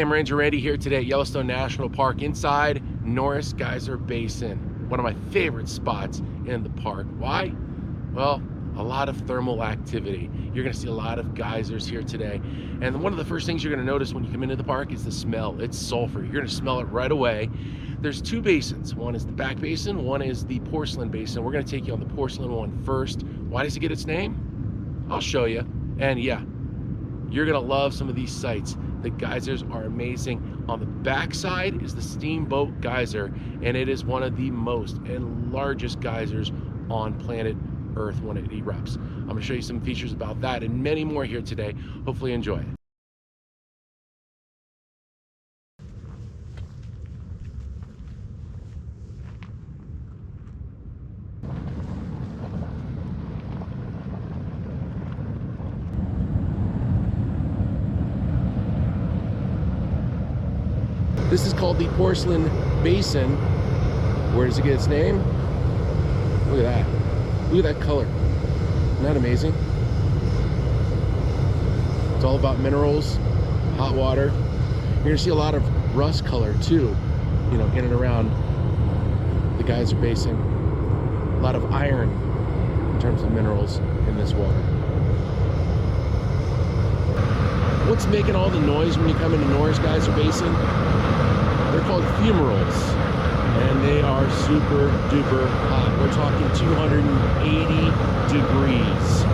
Game Ranger Randy here today at Yellowstone National Park inside Norris Geyser Basin. One of my favorite spots in the park. Why? Well, a lot of thermal activity. You're gonna see a lot of geysers here today. And one of the first things you're gonna notice when you come into the park is the smell. It's sulfur. You're gonna smell it right away. There's two basins. One is the back basin, one is the Porcelain Basin. We're gonna take you on the Porcelain one first. Why does it get its name? I'll show you. And yeah, you're gonna love some of these sites. The geysers are amazing. On the back side is the Steamboat Geyser, and it is one of the most and largest geysers on planet Earth when it erupts. I'm gonna show you some features about that and many more here today. Hopefully you enjoy it. This is called the Porcelain Basin. Where does it get its name? Look at that. Look at that color. Isn't that amazing? It's all about minerals, hot water. You're gonna see a lot of rust color too, you know, in and around the Geyser Basin. A lot of iron in terms of minerals in this water. What's making all the noise when you come into Norris Geyser Basin? They're called fumaroles, and they are super duper hot. We're talking 280 degrees.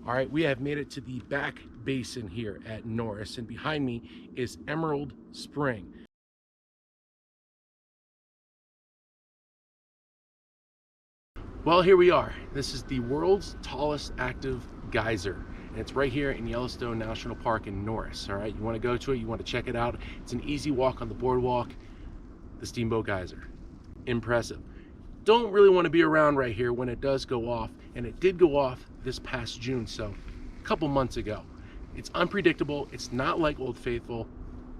All right, we have made it to the back basin here at Norris, and behind me is Emerald Spring. Well, here we are. This is the world's tallest active geyser, and it's right here in Yellowstone National Park in Norris. All right, you want to go to it, you want to check it out. It's an easy walk on the boardwalk. The Steamboat Geyser. Impressive. Don't really want to be around right here when it does go off, and it did go off this past June, so a couple months ago. It's unpredictable. It's not like Old Faithful,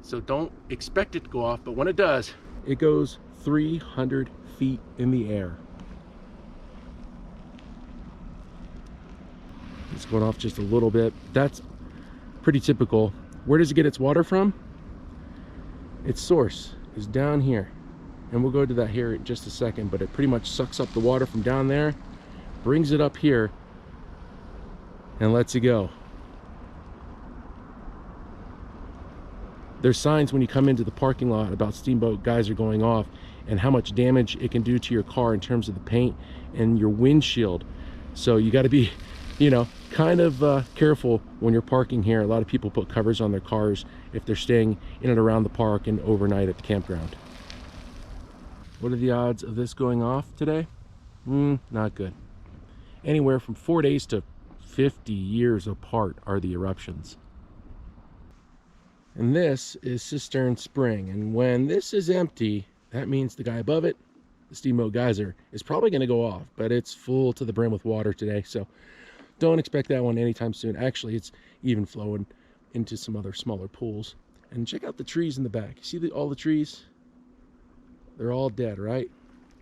so don't expect it to go off, but when it does, it goes 300 feet in the air. It's going off just a little bit. That's pretty typical. Where does it get its water from? Its source is down here, and we'll go to that here in just a second, but it pretty much sucks up the water from down there, brings it up here, and lets it go. There's signs when you come into the parking lot about Steamboat Geyser going off and how much damage it can do to your car in terms of the paint and your windshield. So you got to be, you know, kind of careful when you're parking here. A lot of people put covers on their cars if they're staying in and around the park and overnight at the campground. What are the odds of this going off today? Not good. Anywhere from 4 days to 50 years apart are the eruptions. And this is Cistern Spring. And when this is empty, that means the guy above it, the Steamboat Geyser, is probably going to go off. But it's full to the brim with water today, so don't expect that one anytime soon. Actually, it's even flowing into some other smaller pools. And check out the trees in the back. You see all the trees? They're all dead, right?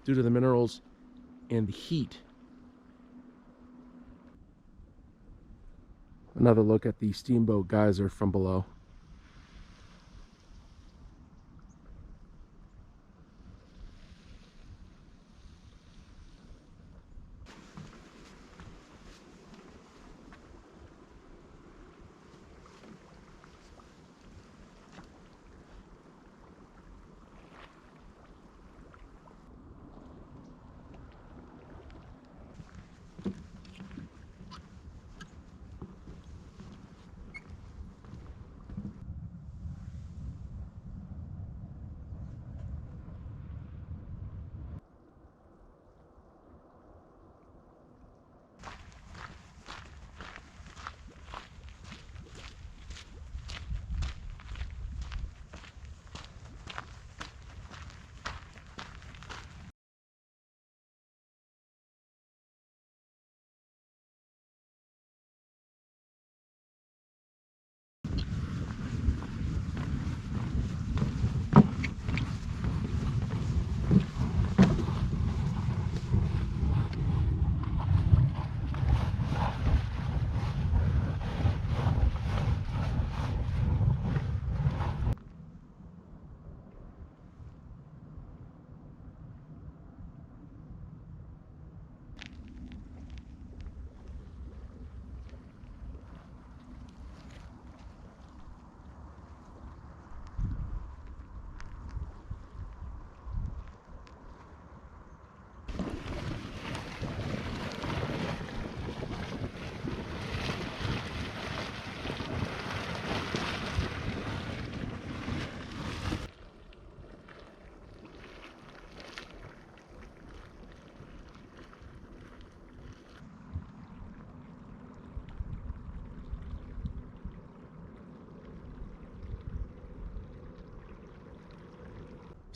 Due to the minerals and the heat. Another look at the Steamboat Geyser from below.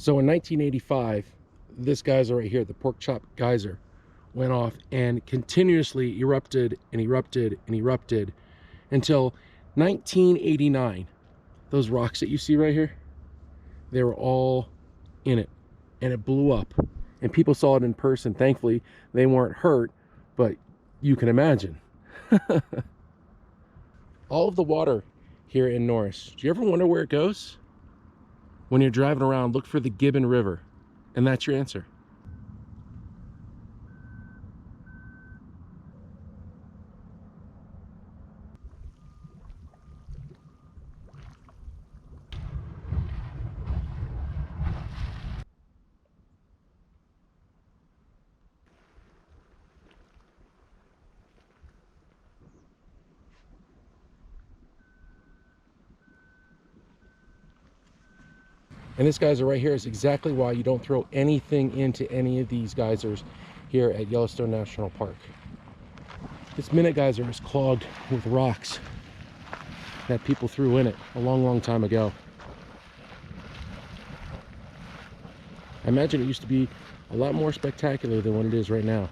So in 1985, this geyser right here, the Pork Chop Geyser, went off and continuously erupted and erupted and erupted until 1989. Those rocks that you see right here, they were all in it, and it blew up. And people saw it in person. Thankfully, they weren't hurt, but you can imagine. All of the water here in Norris, do you ever wonder where it goes? When you're driving around, look for the Gibbon River, and that's your answer. And this geyser right here is exactly why you don't throw anything into any of these geysers here at Yellowstone National Park. This minute geyser is clogged with rocks that people threw in it a long time ago. I imagine it used to be a lot more spectacular than what it is right now.